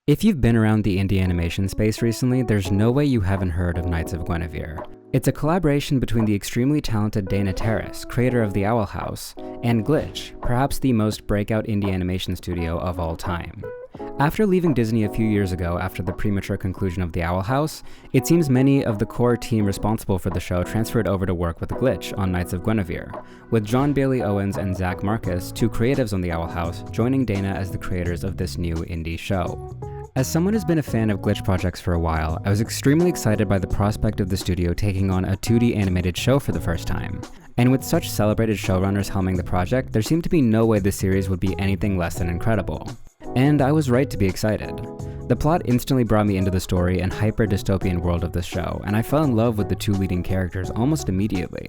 If you've been around the indie animation space recently, there's no way you haven't heard of Knights of Guinevere. It's a collaboration between the extremely talented Dana Terrace, creator of The Owl House, and Glitch, perhaps the most breakout indie animation studio of all time. After leaving Disney a few years ago after the premature conclusion of The Owl House, it seems many of the core team responsible for the show transferred over to work with Glitch on Knights of Guinevere, with John Bailey Owens and Zach Marcus, two creatives on The Owl House, joining Dana as the creators of this new indie show. As someone who's been a fan of Glitch projects for a while, I was extremely excited by the prospect of the studio taking on a 2D animated show for the first time. And with such celebrated showrunners helming the project, there seemed to be no way the series would be anything less than incredible. And I was right to be excited. The plot instantly brought me into the story and hyper-dystopian world of this show, and I fell in love with the two leading characters almost immediately.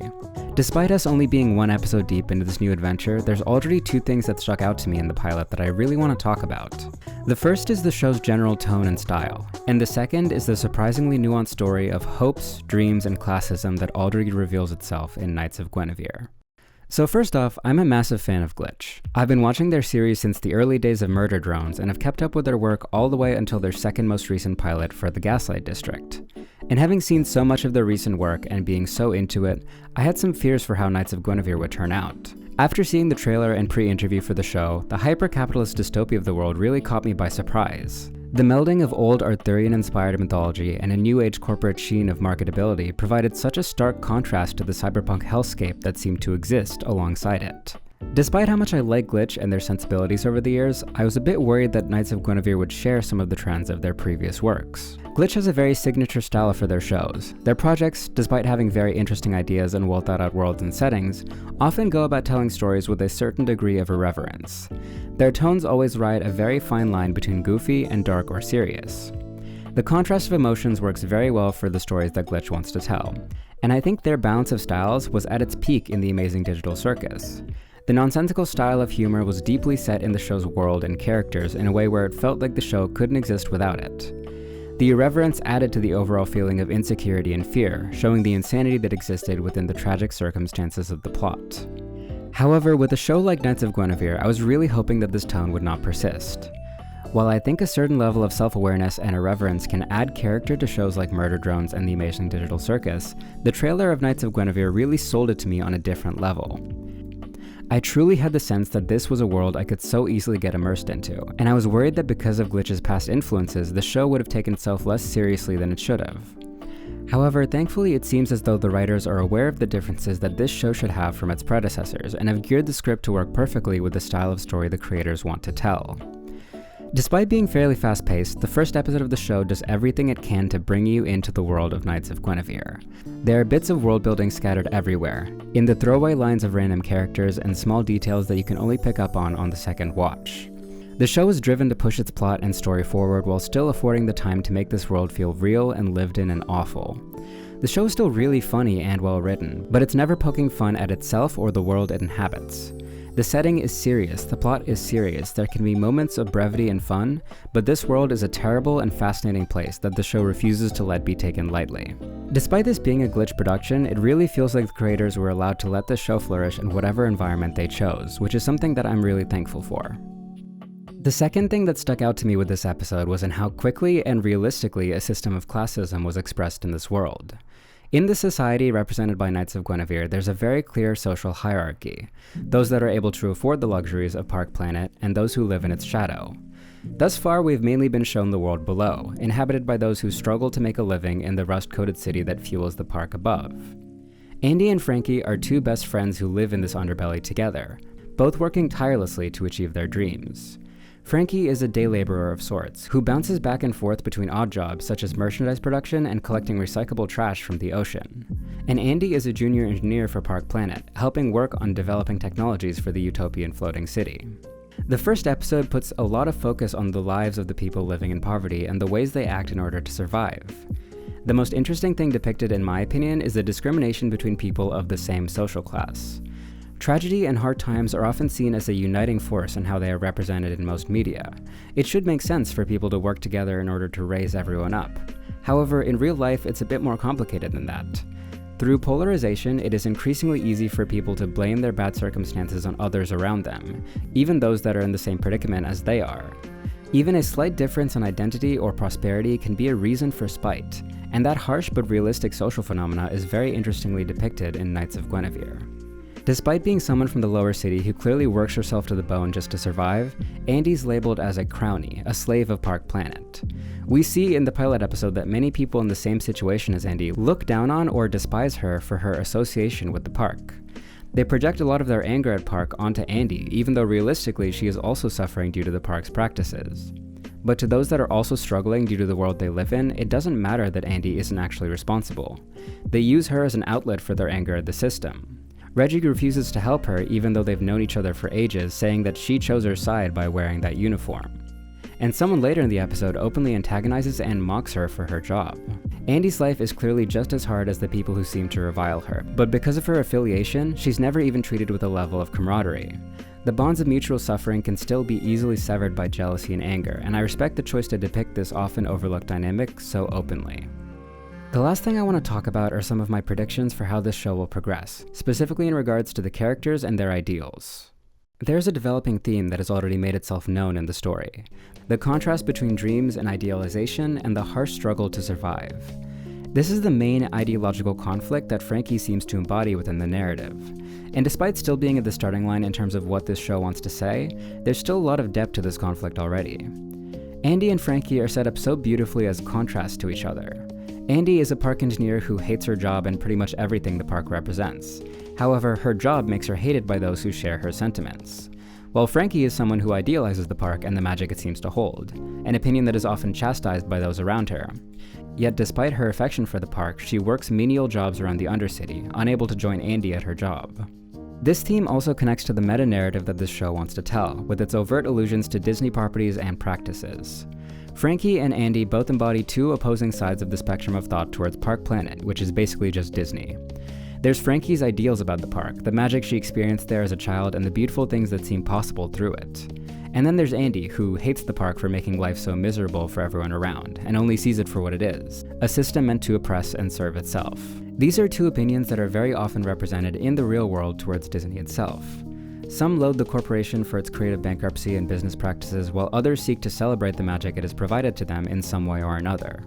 Despite us only being one episode deep into this new adventure, there's already two things that stuck out to me in the pilot that I really want to talk about. The first is the show's general tone and style, and the second is the surprisingly nuanced story of hopes, dreams, and classism that already reveals itself in Knights of Guinevere. So first off, I'm a massive fan of Glitch. I've been watching their series since the early days of Murder Drones and have kept up with their work all the way until their second most recent pilot for the Gaslight District. And having seen so much of their recent work and being so into it, I had some fears for how Knights of Guinevere would turn out. After seeing the trailer and pre-interview for the show, the hyper-capitalist dystopia of the world really caught me by surprise. The melding of old Arthurian-inspired mythology and a new age corporate sheen of marketability provided such a stark contrast to the cyberpunk hellscape that seemed to exist alongside it. Despite how much I like Glitch and their sensibilities over the years, I was a bit worried that Knights of Guinevere would share some of the trends of their previous works. Glitch has a very signature style for their shows. Their projects, despite having very interesting ideas and well thought out worlds and settings, often go about telling stories with a certain degree of irreverence. Their tones always ride a very fine line between goofy and dark or serious. The contrast of emotions works very well for the stories that Glitch wants to tell, and I think their balance of styles was at its peak in The Amazing Digital Circus. The nonsensical style of humor was deeply set in the show's world and characters in a way where it felt like the show couldn't exist without it. The irreverence added to the overall feeling of insecurity and fear, showing the insanity that existed within the tragic circumstances of the plot. However, with a show like Knights of Guinevere, I was really hoping that this tone would not persist. While I think a certain level of self-awareness and irreverence can add character to shows like Murder Drones and The Amazing Digital Circus, the trailer of Knights of Guinevere really sold it to me on a different level. I truly had the sense that this was a world I could so easily get immersed into, and I was worried that because of Glitch's past influences, the show would have taken itself less seriously than it should have. However, thankfully it seems as though the writers are aware of the differences that this show should have from its predecessors, and have geared the script to work perfectly with the style of story the creators want to tell. Despite being fairly fast-paced, the first episode of the show does everything it can to bring you into the world of Knights of Guinevere. There are bits of world-building scattered everywhere, in the throwaway lines of random characters and small details that you can only pick up on the second watch. The show is driven to push its plot and story forward while still affording the time to make this world feel real and lived in and awful. The show is still really funny and well-written, but it's never poking fun at itself or the world it inhabits. The setting is serious, the plot is serious, there can be moments of brevity and fun, but this world is a terrible and fascinating place that the show refuses to let be taken lightly. Despite this being a Glitch production, it really feels like the creators were allowed to let the show flourish in whatever environment they chose, which is something that I'm really thankful for. The second thing that stuck out to me with this episode was in how quickly and realistically a system of classism was expressed in this world. In the society represented by Knights of Guinevere, there's a very clear social hierarchy, those that are able to afford the luxuries of Park Planet and those who live in its shadow. Thus far, we've mainly been shown the world below, inhabited by those who struggle to make a living in the rust-coated city that fuels the park above. Andy and Frankie are two best friends who live in this underbelly together, both working tirelessly to achieve their dreams. Frankie is a day laborer of sorts, who bounces back and forth between odd jobs such as merchandise production and collecting recyclable trash from the ocean. And Andy is a junior engineer for Park Planet, helping work on developing technologies for the utopian floating city. The first episode puts a lot of focus on the lives of the people living in poverty and the ways they act in order to survive. The most interesting thing depicted, in my opinion, is the discrimination between people of the same social class. Tragedy and hard times are often seen as a uniting force in how they are represented in most media. It should make sense for people to work together in order to raise everyone up. However, in real life, it's a bit more complicated than that. Through polarization, it is increasingly easy for people to blame their bad circumstances on others around them, even those that are in the same predicament as they are. Even a slight difference in identity or prosperity can be a reason for spite, and that harsh but realistic social phenomena is very interestingly depicted in Knights of Guinevere. Despite being someone from the lower city who clearly works herself to the bone just to survive, Andy's labeled as a crownie, a slave of Park Planet. We see in the pilot episode that many people in the same situation as Andy look down on or despise her for her association with the park. They project a lot of their anger at Park onto Andy, even though realistically she is also suffering due to the park's practices. But to those that are also struggling due to the world they live in, it doesn't matter that Andy isn't actually responsible. They use her as an outlet for their anger at the system. Reggie refuses to help her even though they've known each other for ages, saying that she chose her side by wearing that uniform. And someone later in the episode openly antagonizes and mocks her for her job. Andy's life is clearly just as hard as the people who seem to revile her, but because of her affiliation, she's never even treated with a level of camaraderie. The bonds of mutual suffering can still be easily severed by jealousy and anger, and I respect the choice to depict this often overlooked dynamic so openly. The last thing I want to talk about are some of my predictions for how this show will progress, specifically in regards to the characters and their ideals. There's a developing theme that has already made itself known in the story: the contrast between dreams and idealization and the harsh struggle to survive. This is the main ideological conflict that Frankie seems to embody within the narrative. And despite still being at the starting line in terms of what this show wants to say, there's still a lot of depth to this conflict already. Andy and Frankie are set up so beautifully as contrasts to each other. Andy is a park engineer who hates her job and pretty much everything the park represents. However, her job makes her hated by those who share her sentiments. While Frankie is someone who idealizes the park and the magic it seems to hold, an opinion that is often chastised by those around her. Yet despite her affection for the park, she works menial jobs around the Undercity, unable to join Andy at her job. This theme also connects to the meta-narrative that this show wants to tell, with its overt allusions to Disney properties and practices. Frankie and Andy both embody two opposing sides of the spectrum of thought towards Park Planet, which is basically just Disney. There's Frankie's ideals about the park, the magic she experienced there as a child, and the beautiful things that seem possible through it. And then there's Andy, who hates the park for making life so miserable for everyone around, and only sees it for what it is, a system meant to oppress and serve itself. These are two opinions that are very often represented in the real world towards Disney itself. Some loathe the corporation for its creative bankruptcy and business practices, while others seek to celebrate the magic it has provided to them in some way or another.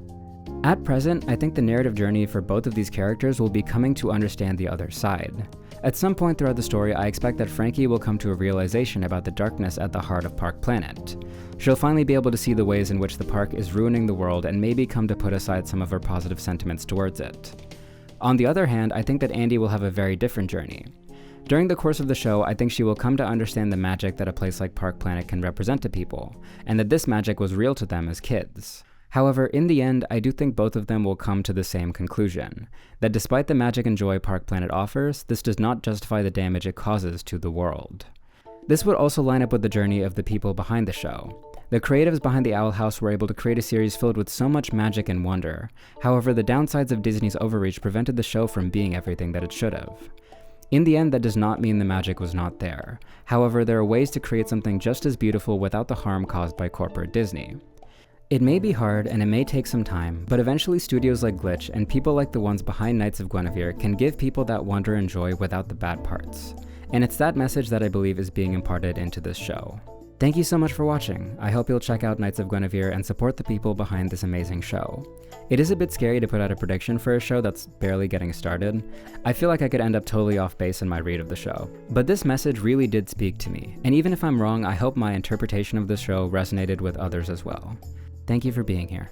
At present, I think the narrative journey for both of these characters will be coming to understand the other side. At some point throughout the story, I expect that Frankie will come to a realization about the darkness at the heart of Park Planet. She'll finally be able to see the ways in which the park is ruining the world and maybe come to put aside some of her positive sentiments towards it. On the other hand, I think that Andy will have a very different journey. During the course of the show, I think she will come to understand the magic that a place like Park Planet can represent to people, and that this magic was real to them as kids. However, in the end, I do think both of them will come to the same conclusion, that despite the magic and joy Park Planet offers, this does not justify the damage it causes to the world. This would also line up with the journey of the people behind the show. The creatives behind the Owl House were able to create a series filled with so much magic and wonder. However, the downsides of Disney's overreach prevented the show from being everything that it should have. In the end, that does not mean the magic was not there. However, there are ways to create something just as beautiful without the harm caused by corporate Disney. It may be hard and it may take some time, but eventually studios like Glitch and people like the ones behind Knights of Guinevere can give people that wonder and joy without the bad parts. And it's that message that I believe is being imparted into this show. Thank you so much for watching. I hope you'll check out Knights of Guinevere and support the people behind this amazing show. It is a bit scary to put out a prediction for a show that's barely getting started. I feel like I could end up totally off base in my read of the show. But this message really did speak to me, and even if I'm wrong, I hope my interpretation of the show resonated with others as well. Thank you for being here.